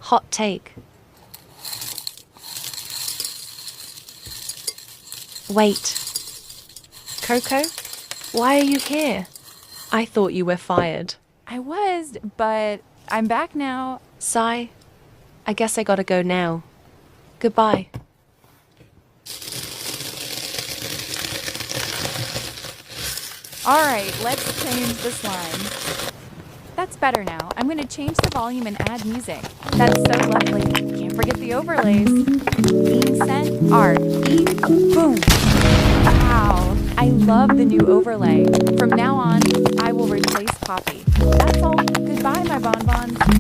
Hot take. Wait. Coco? Why are you here? I thought you were fired. I was, but I'm back now. Sai, I guess I gotta go now. Goodbye. All right, let's change the slime. That's better now. I'm going to change the volume and add music. That's so lovely. Can't forget the overlays. Theme scent, art, beat, boom. Wow, I love the new overlay. From now on, I will replace coffee. That's all. Goodbye, my bonbons.